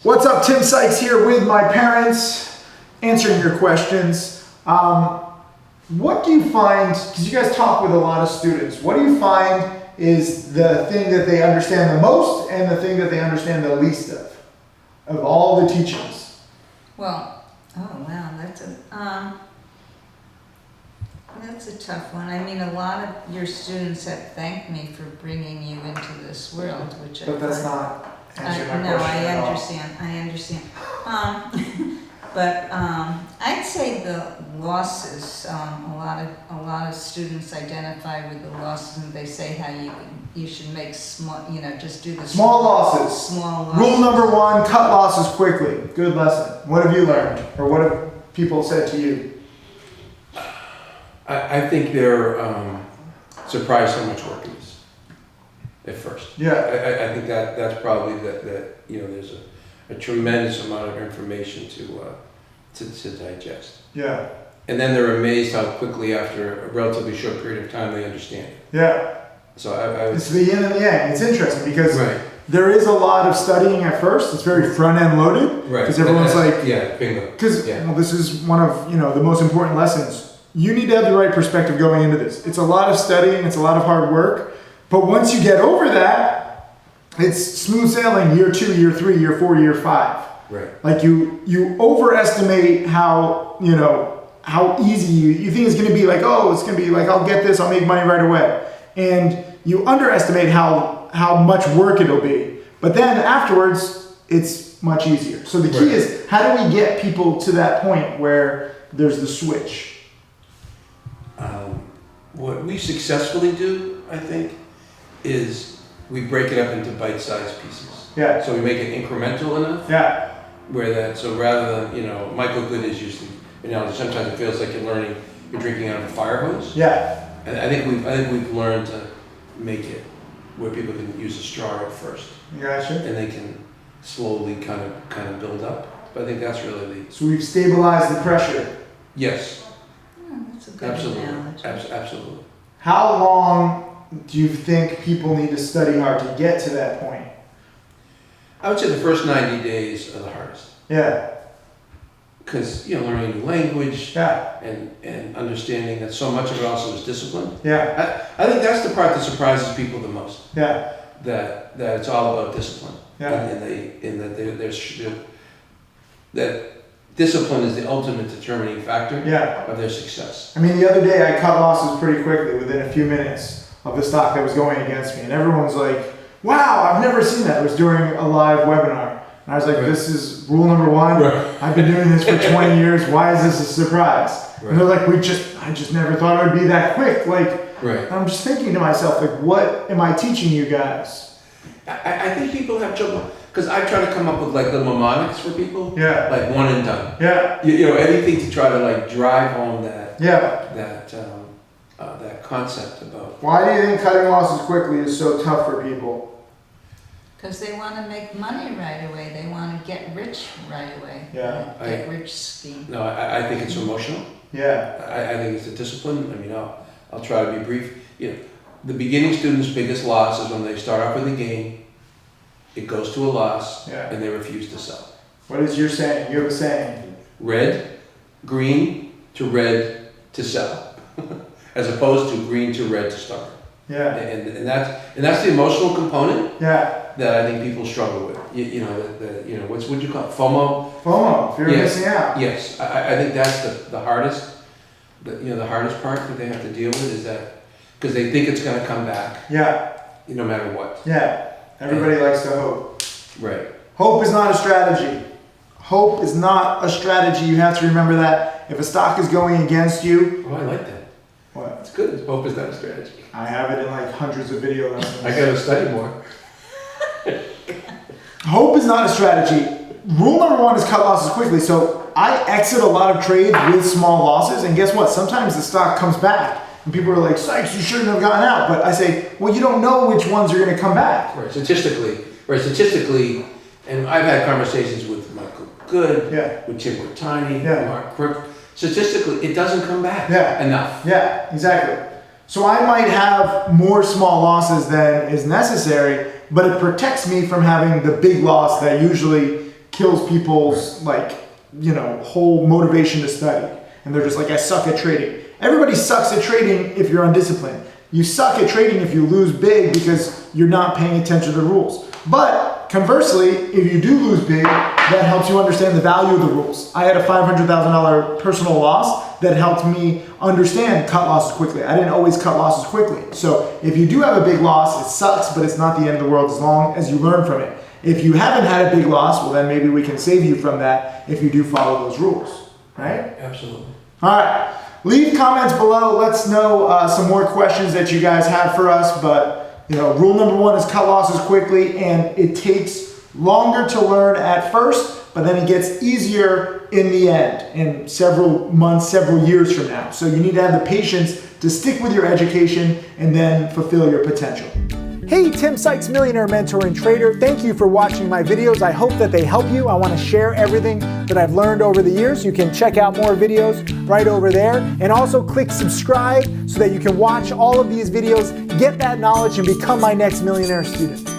What's up, Tim Sykes here with my parents, answering your questions. What do you find, because you guys talk with a lot of students, what do you find is the thing that they understand the most and the thing that they understand the least of all the teachings? Well, oh wow, that's a tough one. I mean, a lot of your students have thanked me for bringing you into this world, which But that's not answering my no, question at all. I understand. But I'd say the losses. A lot of students identify with the losses, and they say how you should make small. Just do the Small losses. Small losses. Rule number one: cut losses quickly. Good lesson. What have you learned, or what have people said to you? I think they're surprised how much work it is at first. Yeah. I think that's probably that there's a tremendous amount of information to digest. Yeah. And then they're amazed how quickly, after a relatively short period of time, they understand it. Yeah. So I would It's the yin and the yang. It's interesting because right. there is a lot of studying at first. It's very front end loaded. Right. Because everyone's like, yeah, bingo. because Yeah. well, this is one of the most important lessons. You need to have the right perspective going into this. It's a lot of studying. It's a lot of hard work. But once you get over that, it's smooth sailing year 2, year 3, year 4, year 5. Right. Like you overestimate how easy you think it's going to be. Like, oh, it's going to be like, I'll get this, I'll make money right away. And you underestimate how much work it'll be. But then afterwards, it's much easier. So the key is, how do we get people to that point where there's the switch? What we successfully do, I think, is we break it up into bite-sized pieces. Yeah. So we make it incremental enough. Yeah. So rather than, Michael Good is usually, sometimes it feels like you're drinking out of a fire hose. Yeah. And I think we've learned to make it where people can use a straw at first, Gotcha. and they can slowly kind of build up. But I think that's really So we've stabilized the pressure. yes, That's a good absolutely, analogy. absolutely. How long do you think people need to study hard to get to that point? I would say the first 90 days are the hardest. Yeah. Because, learning a new language Yeah. and understanding that so much of it also is discipline. Yeah. I think that's the part that surprises people the most. Yeah. That it's all about discipline. Yeah. And that discipline is the ultimate determining factor Yeah. of their success. I mean, the other day I cut losses pretty quickly within a few minutes of the stock that was going against me. And everyone was like, wow, I've never seen that. It was during a live webinar. And I was like, This is rule number 1. Right. I've been doing this for 20 years. Why is this a surprise? Right. And they're like, I just never thought it would be that quick. Right. I'm just thinking to myself, what am I teaching you guys? I think people have trouble, because I try to come up with little mnemonics for people. Yeah. Like one and done. Yeah. Anything to try to drive home that concept about. Why do you think cutting losses quickly is so tough for people? Because they want to make money right away. They want to get rich right away. Yeah. Get rich scheme. No, I think it's emotional. Yeah. I think it's a discipline. I'll try to be brief. The beginning student's biggest loss is when they start off with a gain, it goes to a loss, Yeah. and they refuse to sell. What is your saying? You have a saying. Red, green to red to sell, as opposed to green to red to start. Yeah. And that's the emotional component Yeah. that I think people struggle with. What would you call it? FOMO? FOMO, fear of Yes. missing out. Yes, I think that's the hardest. The hardest part that they have to deal with is that because they think it's going to come back, Yeah. no matter what. Yeah. Everybody likes to hope. Right. Hope is not a strategy. Hope is not a strategy. You have to remember that. If a stock is going against you, Oh, I like that. what? That's good. Hope is not a strategy. I have it in hundreds of video lessons. I got to study more. Hope is not a strategy. Rule number 1 is cut losses quickly. So I exit a lot of trades with small losses, and guess what? Sometimes the stock comes back, and people are like, Sykes, you shouldn't have gotten out. But I say, well, you don't know which ones are going to come back. Right. Statistically, and I've had conversations with Michael Good, with Tim Sykes, Mark Crook. Statistically, it doesn't come back enough. Yeah, exactly. So I might have more small losses than is necessary, but it protects me from having the big loss that usually kills people's whole motivation to study. And they're just like, I suck at trading. Everybody sucks at trading if you're undisciplined. You suck at trading if you lose big because you're not paying attention to the rules. But conversely, if you do lose big, that helps you understand the value of the rules. I had a $500,000 personal loss that helped me understand cut losses quickly. I didn't always cut losses quickly. So if you do have a big loss, it sucks, but it's not the end of the world as long as you learn from it. If you haven't had a big loss, well then maybe we can save you from that if you do follow those rules, right? Absolutely. All right, leave comments below. Let's know some more questions that you guys have for us, but rule number 1 is cut losses quickly, and it takes longer to learn at first, but then it gets easier in the end, in several months, several years from now. So you need to have the patience to stick with your education and then fulfill your potential. Hey, Tim Sykes, Millionaire Mentor and Trader. Thank you for watching my videos. I hope that they help you. I want to share everything that I've learned over the years. You can check out more videos right over there. And also click subscribe so that you can watch all of these videos, get that knowledge, and become my next millionaire student.